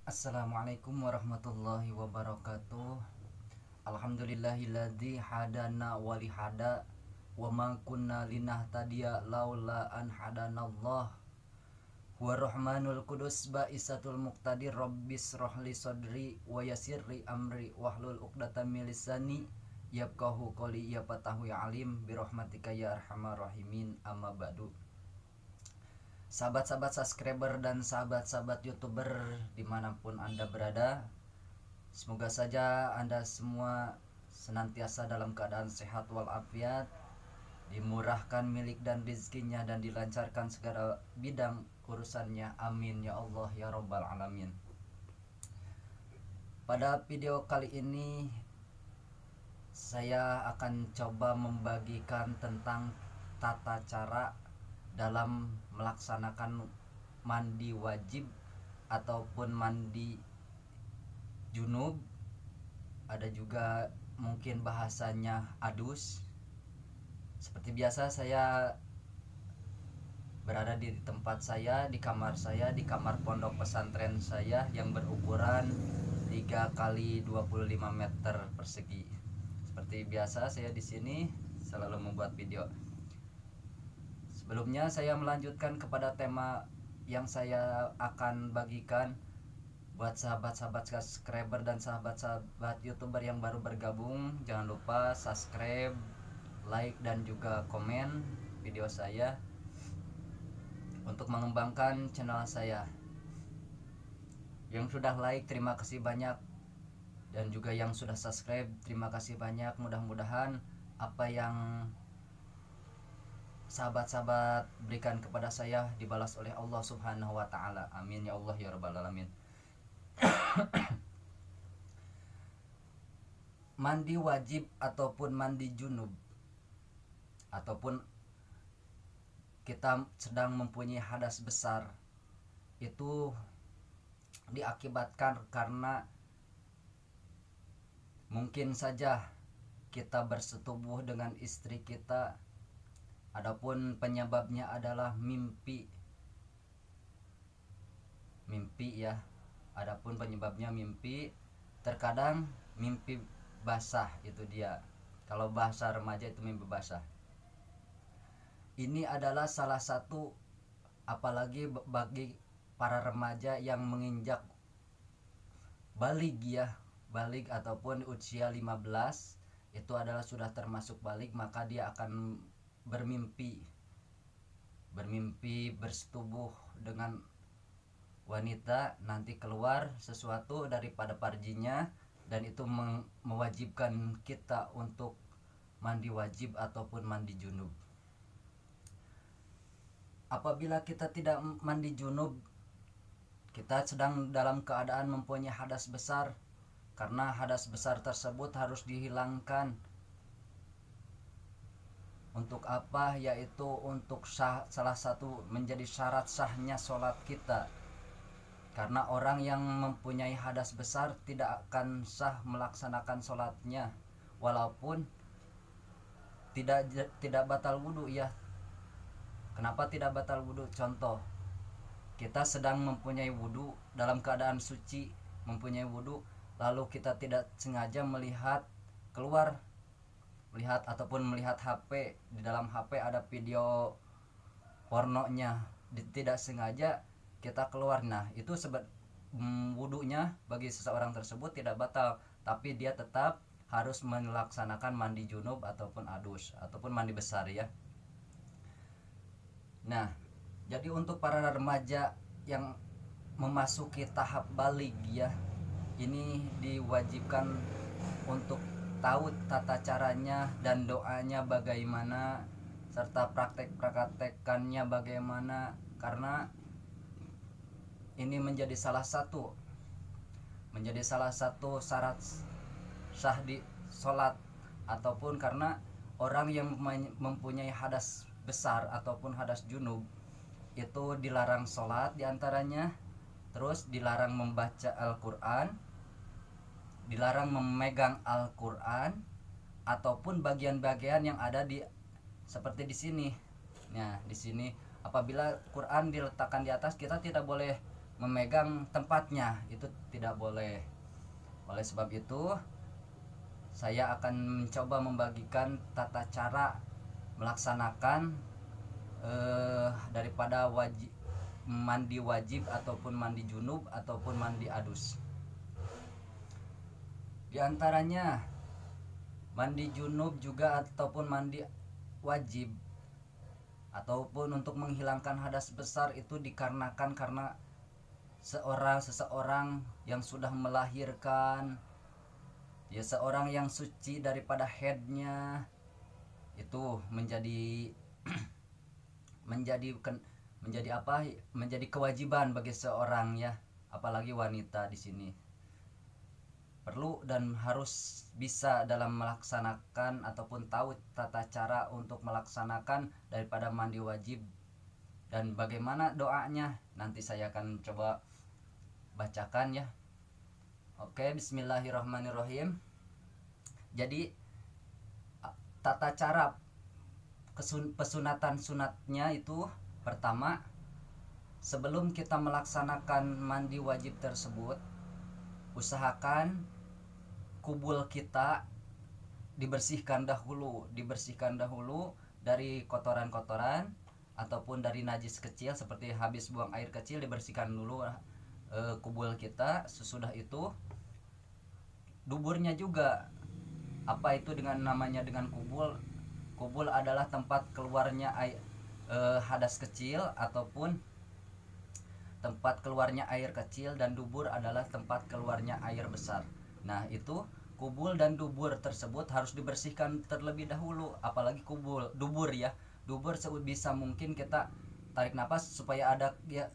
Assalamualaikum warahmatullahi wabarakatuh. Alhamdulillahilladzi hadana walihada wa ma kunna linahtadiya laula an hadanallah. Huwa rahmanul kudus ba'isatul muqtadir rabbis rohli sodri wa yasirri amri wahlul uqdatam min lisani yafqahu qoli ya fatahu ya alim birahmatika ya arhamar rahimin amma ba'du. Sahabat-sahabat subscriber dan sahabat-sahabat youtuber dimanapun anda berada, semoga saja anda semua senantiasa dalam keadaan sehat walafiat, dimurahkan milik dan rezekinya, dan dilancarkan segala bidang urusannya, amin ya Allah ya rabbal alamin. Pada video kali ini saya akan coba membagikan tentang tata cara dalam melaksanakan mandi wajib ataupun mandi junub. Ada juga mungkin bahasanya adus. Seperti biasa saya berada di tempat saya, di kamar saya, di kamar pondok pesantren saya yang berukuran 3 kali 25 meter persegi. Seperti biasa saya di sini selalu membuat video. Sebelumnya saya melanjutkan kepada tema yang saya akan bagikan buat sahabat-sahabat subscriber dan sahabat-sahabat youtuber yang baru bergabung. Jangan lupa subscribe, like, dan juga komen video saya untuk mengembangkan channel saya. Yang sudah like terima kasih banyak, dan juga yang sudah subscribe terima kasih banyak. Mudah-mudahan apa yang sahabat-sahabat berikan kepada saya dibalas oleh Allah Subhanahu wa taala. Amin ya Allah ya rabbal alamin. Mandi wajib ataupun mandi junub, ataupun kita sedang mempunyai hadas besar, itu diakibatkan karena mungkin saja kita bersetubuh dengan istri kita. Adapun penyebabnya adalah mimpi ya. Adapun penyebabnya mimpi, terkadang mimpi basah, itu dia. Kalau bahasa remaja itu mimpi basah. Ini adalah salah satu, apalagi bagi para remaja yang menginjak balig ya, balig ataupun usia 15, itu adalah sudah termasuk balig, maka dia akan bermimpi bersetubuh dengan wanita, nanti keluar sesuatu daripada farjinya, dan itu mewajibkan kita untuk mandi wajib ataupun mandi junub. Apabila kita tidak mandi junub, kita sedang dalam keadaan mempunyai hadas besar, karena hadas besar tersebut harus dihilangkan. Untuk apa? Yaitu untuk salah satu menjadi syarat sahnya sholat kita. Karena orang yang mempunyai hadas besar tidak akan sah melaksanakan sholatnya, walaupun tidak batal wudhu ya. Kenapa tidak batal wudhu? Contoh, kita sedang mempunyai wudhu, dalam keadaan suci mempunyai wudhu, lalu kita tidak sengaja melihat ataupun melihat HP. Di dalam HP ada video pornonya, tidak sengaja kita keluar. Nah itu wudhunya bagi seseorang tersebut tidak batal, tapi dia tetap harus melaksanakan mandi junub ataupun adus ataupun mandi besar ya. Nah jadi untuk para remaja yang memasuki tahap balig ya, ini diwajibkan untuk tahu tata caranya dan doanya bagaimana, serta praktekannya bagaimana, karena ini menjadi salah satu syarat sah di sholat. Ataupun karena orang yang mempunyai hadas besar ataupun hadas junub itu dilarang sholat diantaranya, terus dilarang membaca Al-Quran, dilarang memegang Al-Quran, ataupun bagian-bagian yang ada di seperti di sini. Nah, di sini apabila Quran diletakkan di atas, kita tidak boleh memegang tempatnya, itu tidak boleh. Oleh sebab itu saya akan mencoba membagikan tata cara melaksanakan daripada mandi wajib ataupun mandi junub ataupun mandi adus. Di antaranya mandi junub juga ataupun mandi wajib ataupun untuk menghilangkan hadas besar itu dikarenakan karena seseorang yang sudah melahirkan, ya seorang yang suci daripada headnya itu menjadi menjadi kewajiban bagi seorang, ya apalagi wanita di sini perlu dan harus bisa dalam melaksanakan ataupun tahu tata cara untuk melaksanakan daripada mandi wajib. Dan bagaimana doanya nanti saya akan coba bacakan ya. Oke, bismillahirrahmanirrahim. Jadi tata cara pesunatan sunatnya itu, pertama, sebelum kita melaksanakan mandi wajib tersebut, usahakan kubul kita dibersihkan dahulu dari kotoran-kotoran ataupun dari najis kecil, seperti habis buang air kecil dibersihkan dulu kubul kita. Sesudah itu duburnya juga, apa itu namanya dengan kubul adalah tempat keluarnya hadas kecil ataupun tempat keluarnya air kecil, dan dubur adalah tempat keluarnya air besar. Nah itu kubul dan dubur tersebut harus dibersihkan terlebih dahulu, apalagi dubur ya. Dubur sebisa mungkin kita tarik nafas supaya ada ya,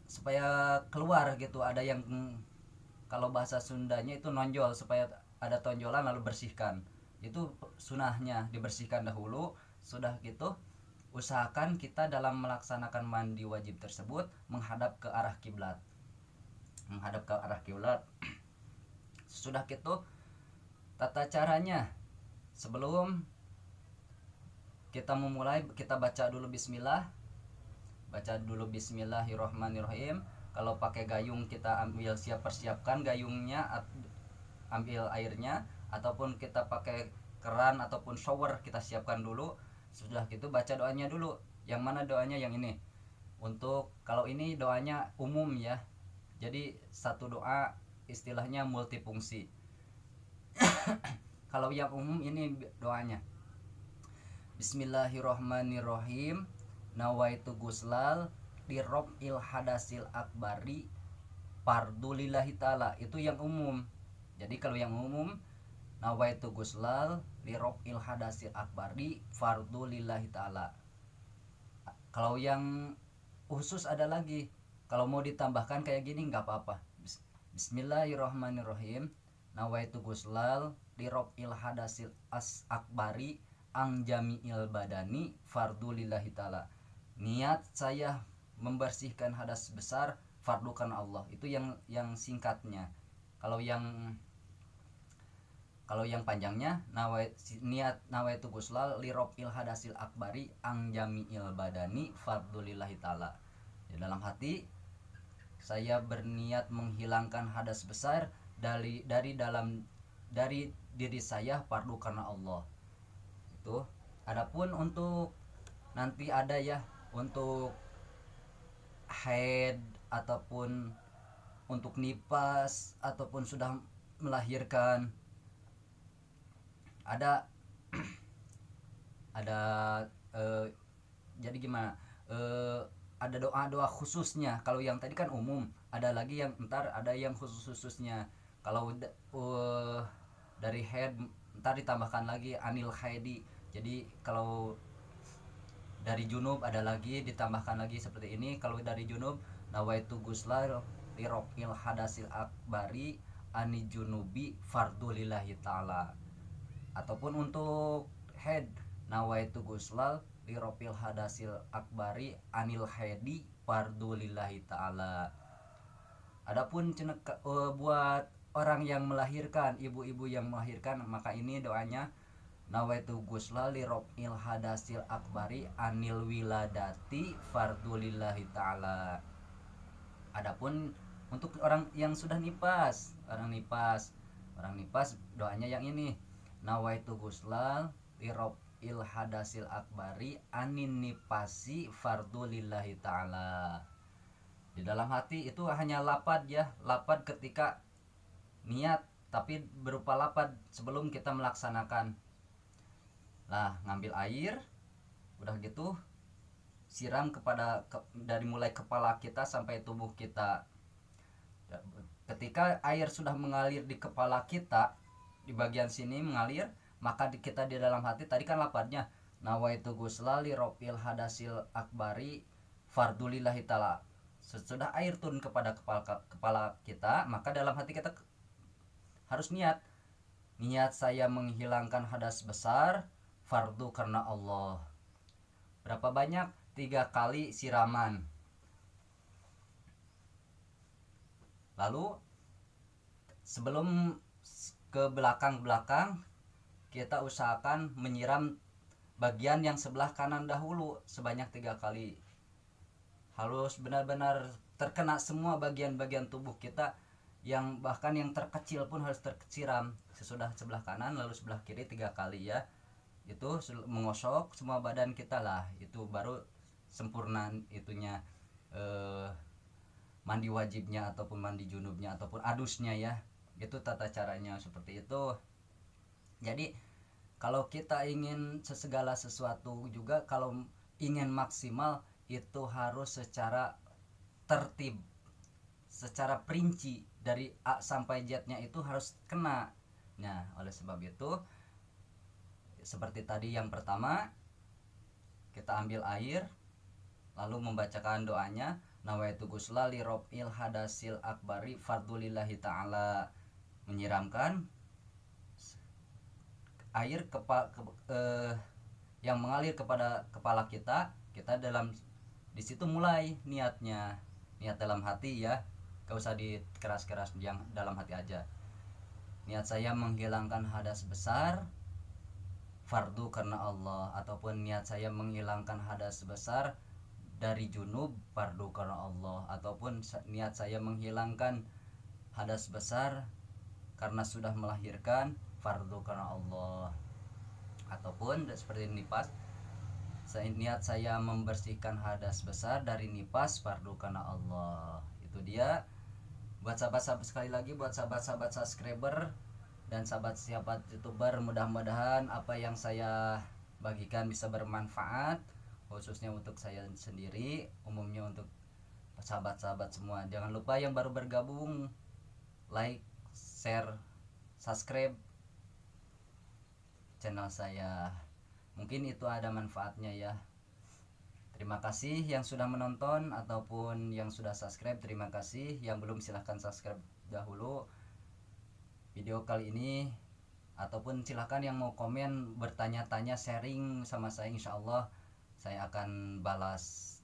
supaya keluar gitu, ada yang kalau bahasa Sundanya itu nonjol, supaya ada tonjolan lalu bersihkan. Itu sunahnya, dibersihkan dahulu. Sudah gitu usahakan kita dalam melaksanakan mandi wajib tersebut menghadap ke arah kiblat. Sudah gitu tata caranya, sebelum kita memulai, kita baca dulu bismillahirrahmanirrahim. Kalau pakai gayung kita ambil persiapkan gayungnya, ambil airnya, ataupun kita pakai keran ataupun shower kita siapkan dulu. Sudah gitu baca doanya dulu. Yang mana doanya? Yang ini. Untuk kalau ini doanya umum ya, jadi satu doa istilahnya multifungsi. Kalau yang umum ini doanya bismillahirrahmanirrahim, nawaitu guslal lirob'il hadasil akbari fardulillahi ta'ala. Itu yang umum. Jadi kalau yang umum nawaitu guslal lirob'il hadasil akbari fardulillahi ta'ala. Kalau yang khusus ada lagi, kalau mau ditambahkan kayak gini nggak apa-apa. Bismillahirrahmanirrahim, nawaitu guslal lirob'il hadasil akbari ang jami'il badani fardulillahi ta'ala. Niat saya membersihkan hadas besar fardu karena Allah. Itu yang singkatnya. Kalau yang panjangnya niat nawaitu guslal lirob'il hadasil akbari ang jami'il badani fardulillahi ta'ala. Di dalam hati saya berniat menghilangkan hadas besar dari diri saya fardu karena Allah. Itu. Adapun untuk nanti ada ya, untuk haid ataupun untuk nipas ataupun sudah melahirkan, ada jadi gimana, ada doa khususnya. Kalau yang tadi kan umum, ada lagi yang ntar ada yang khususnya. Kalau dari haid ntar ditambahkan lagi anil haidi. Jadi kalau dari junub ada lagi ditambahkan lagi seperti ini. Kalau dari junub nawaitu guslal lirob'il hadasil akbari ani junubi fardulillahi ta'ala. Ataupun untuk haid nawaitu guslal lirob'il hadasil akbari anil haidi fardulillahi ta'ala. Adapun buat orang yang melahirkan, ibu-ibu yang melahirkan, maka ini doanya nawaitu guslal lirob'il hadasil akbari anil wiladati fardulillahi ta'ala. Adapun untuk orang yang sudah nipas, orang nipas doanya yang ini. Nawaitu guslal lirob il hadasil akbari anin nipasi fardu lillahi ta'ala. Di dalam hati itu hanya lapad ya, lapad ketika niat, tapi berupa lapad sebelum kita melaksanakan. Nah, ngambil air, udah gitu siram dari mulai kepala kita sampai tubuh kita. Ketika air sudah mengalir di kepala kita, di bagian sini mengalir, maka kita di dalam hati tadi kan lapadnya nawaitu ghusla li rofil hadasil akbari fardulillahi ta'ala. Sesudah air turun kepada kepala kita, maka dalam hati kita harus niat saya menghilangkan hadas besar fardu karena Allah. Berapa banyak? 3 kali siraman. Lalu sebelum ke belakang kita usahakan menyiram bagian yang sebelah kanan dahulu sebanyak 3 kali. Harus benar-benar terkena semua bagian-bagian tubuh kita, yang bahkan yang terkecil pun harus tersiram. Sesudah sebelah kanan lalu sebelah kiri 3 kali ya. Itu mengosok semua badan kita lah, itu baru sempurna itunya, mandi wajibnya ataupun mandi junubnya ataupun adusnya ya. Itu tata caranya seperti itu. Jadi kalau kita ingin segala sesuatu juga, kalau ingin maksimal itu harus secara tertib, secara perinci, dari A sampai Z-nya itu harus kena. Nah, oleh sebab itu seperti tadi yang pertama, kita ambil air lalu membacakan doanya nawaitu ghusla li rofil hadasil akbari fardulillahi ta'ala, menyiramkan air yang mengalir kepada kepala kita dalam di situ mulai niat dalam hati ya, gak usah dikeras-keras, yang dalam hati aja. Niat saya menghilangkan hadas besar fardu karena Allah, ataupun niat saya menghilangkan hadas besar dari junub fardu karena Allah, ataupun niat saya menghilangkan hadas besar karena sudah melahirkan fardu karena Allah, ataupun seperti nipas, niat saya membersihkan hadas besar dari nipas fardu karena Allah. Itu dia buat sahabat-sahabat, sekali lagi buat sahabat-sahabat subscriber dan sahabat youtuber, mudah-mudahan apa yang saya bagikan bisa bermanfaat, khususnya untuk saya sendiri, umumnya untuk sahabat-sahabat semua. Jangan lupa yang baru bergabung like, share, subscribe channel saya, mungkin itu ada manfaatnya ya. Terima kasih yang sudah menonton ataupun yang sudah subscribe, terima kasih. Yang belum silahkan subscribe dahulu video kali ini, ataupun silahkan yang mau komen, bertanya-tanya, sharing sama saya, insya Allah saya akan balas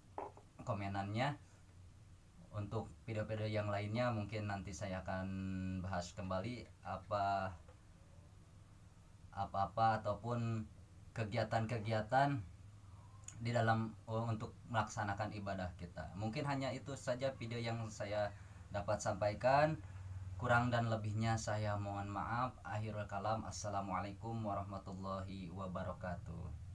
komenannya. Untuk video-video yang lainnya mungkin nanti saya akan bahas kembali apa-apa ataupun kegiatan-kegiatan di dalam untuk melaksanakan ibadah kita. Mungkin hanya itu saja video yang saya dapat sampaikan. Kurang dan lebihnya saya mohon maaf. Akhirul kalam, assalamualaikum warahmatullahi wabarakatuh.